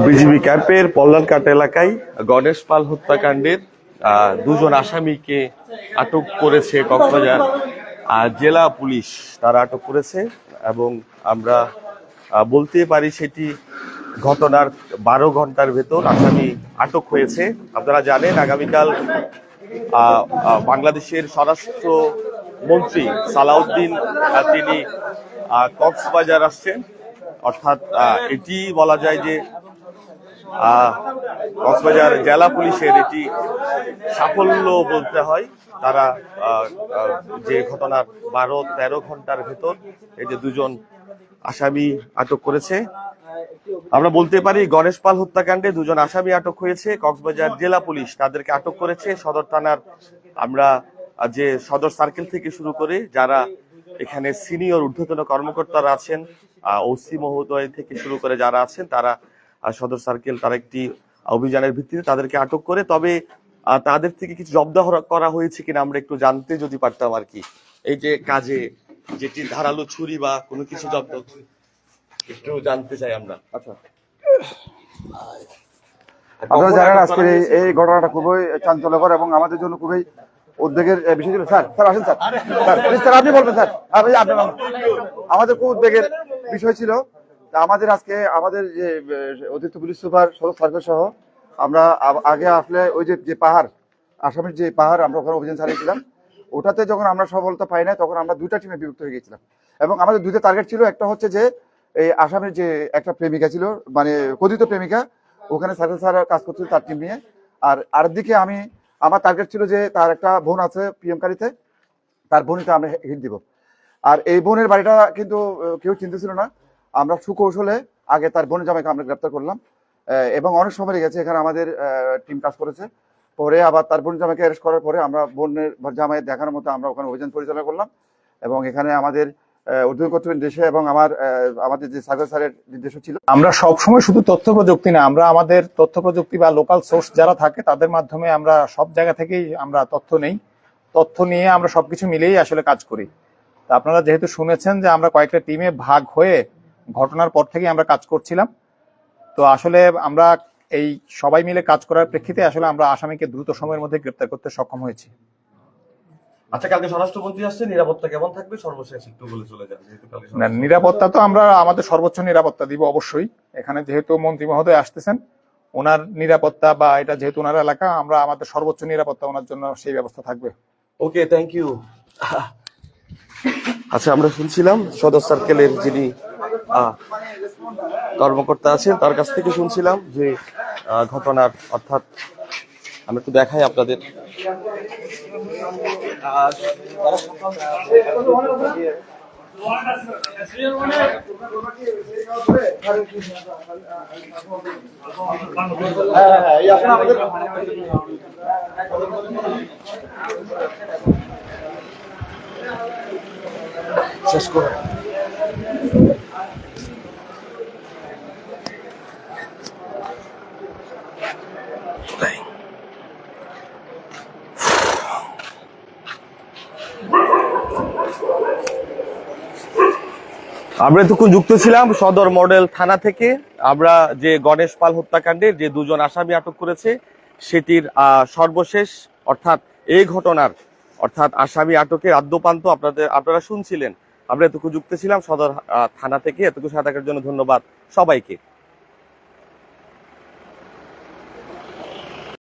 BGB ক্যাম্পের পল্লানকাট এলাকায় গণেশ পাল হত্যাকাণ্ডের দুজন আসামিকে আটক করেছে কক্সবাজার জেলা পুলিশ। তারা আটক করেছে এবং আমরা বলতে পারি সেটি ঘটনার 12 ঘন্টার ভেতর আসামি আটক হয়েছে। আপনারা জানেন আগামীকাল বাংলাদেশের স্বরাষ্ট্র মন্ত্রী সালাউদ্দিন তিনি কক্সবাজার আসছেন। অর্থাৎ এটি বলা যায় যে কক্সবাজার জেলা পুলিশের এটি সাফল্য বলতে হয়। তারা যে ঘটনার 12-13 ঘন্টার ভেতর এই যে দুজন আসামি আটক করেছে। আমরা বলতে পারি গণেশ পাল হত্যাকাণ্ডে দুজন আসামি আটক হয়েছে। কক্সবাজার জেলা পুলিশ তাদেরকে আটক করেছে। সদর থানার আমরা যে সদর সার্কেল থেকে শুরু করে যারা এখানে সিনিয়র ঊর্ধ্বতন কর্মকর্তারা আছেন, ওসি মহোদয় থেকে শুরু করে যারা আছেন, তারা সদর সার্কেল তারা একটি অভিযানের ভিত্তিতে তাদেরকে আটক করে। তবে তাদের থেকে কিছু জব্দ করা হয়েছে কিনা আমরা একটু জানতে যদি পারতাম আর কি। এই যে কাজে যেটি ধারালো ছুরি বা কোনো কিছু জব্দ একটু জানতে চাই আমরা। আচ্ছা, আপনারা জানেন আজকের এই ঘটনাটা খুবই চাঞ্চল্যকর এবং আমাদের জন্য খুবই উদ্বেগের বিষয় ছিল। স্যার স্যার আসেন স্যার, স্যার প্লিজ স্যার আপনি বলবেন স্যার। আপনি আমাদের খুব উদ্বেগের বিষয় ছিল। আমাদের আজকে আমাদের যে অতিরিক্ত পুলিশ সুপার সদর সার্কেল সহ আমরা আগে আসলে ওই যে পাহাড় আসামের যে পাহাড় আমরা ওখানে অভিযান চালিয়েছিলাম, ওটাতে যখন আমরা সফলতা পাই না তখন আমরা দুইটা টিমে বিভক্ত হয়ে গেছিলাম এবং আমাদের দুইটা টার্গেট ছিল। একটা হচ্ছে যে এই আসামের যে একটা প্রেমিকা ছিল, মানে কথিত প্রেমিকা, ওখানে সার্কেল স্যার কাজ করছিল তার টিম নিয়ে। আর আরেকদিকে আমার টার্গেট ছিল যে তার একটা বোন আছে পিএমকারিতে, তার বোনটা আমরা হিট দিব। আর এই বোনের বাড়িটা কিন্তু কেউ চিনতেছিল না। আমরা সুকৌশলে আগে তার বোনের জামাইকে আমরা গ্রেপ্তার করলাম এবং অনেক সময় লেগেছে এখানে আমাদের টিম কাজ করেছে। পরে আবার তার বোন জামাইকে অ্যারেস্ট করার পরে আমরা বোনের জামাই দেখানোর মতো আমরা ওখানে অভিযান পরিচালনা করলাম এবং এখানে আমাদের ঊর্ধ্বতন কর্তৃপক্ষের নির্দেশে এবং আমাদের যে সার্কেল স্যারের নির্দেশ ছিল। আমরা সবসময় শুধু তথ্য প্রযুক্তি না, আমরা আমাদের তথ্য প্রযুক্তি বা লোকাল সোর্স যারা থাকে তাদের মাধ্যমে আমরা সব জায়গা থেকেই আমরা তথ্য নেই। তথ্য নিয়ে আমরা সবকিছু মিলেই আসলে কাজ করি। তা আপনারা যেহেতু শুনেছেন যে আমরা কয়েকটা টিমে ভাগ হয়ে ঘটনার পর থেকেই আমরা কাজ করছিলাম, তো আসলে আমরা এই সবাই মিলে কাজ করার প্রেক্ষিতে আসলে আমরা আসামিকে দ্রুত সময়ের মধ্যে গ্রেপ্তার করতে সক্ষম হয়েছি। আচ্ছা, কালকে স্বরাষ্ট্রমন্ত্রী আসছে, নিরাপত্তা কেমন থাকবে সর্বশেষ একটু বলে চলে যান। না, নিরাপত্তা তো আমরা আমাদের সর্বোচ্চ নিরাপত্তা দিব অবশ্যই। এখানে যেহেতু মন্ত্রী মহোদয় আসতেছেন, ওনার নিরাপত্তা বা এটা যেহেতু ওনার এলাকা, আমরা আমাদের সর্বোচ্চ নিরাপত্তা ওনার জন্য সেই ব্যবস্থা থাকবে। ওকে, থ্যাংক ইউ। আচ্ছা, আমরা শুনছিলাম সদর সার্কেলের যিনি কর্মকর্তা আছেন তার কাছ থেকে শুনছিলাম যে ঘটনার, অর্থাৎ আমি একটু দেখাই আপনাদের। শেষ করে আমরা এতক্ষণ যুক্ত ছিলাম সদর মডেল থানা থেকে। আমরা যে গণেশ পাল হত্যাকাণ্ডের যে দুজন আসামি আটক করেছে সেটির সর্বশেষ, অর্থাৎ এই ঘটনার আসামি আটকের আদ্যপান্ত আপনারা শুনছিলেন। আমরা এতক্ষণ যুক্ত ছিলাম সদর থানা থেকে। এতক্ষণ সাথে থাকার জন্য ধন্যবাদ সবাইকে।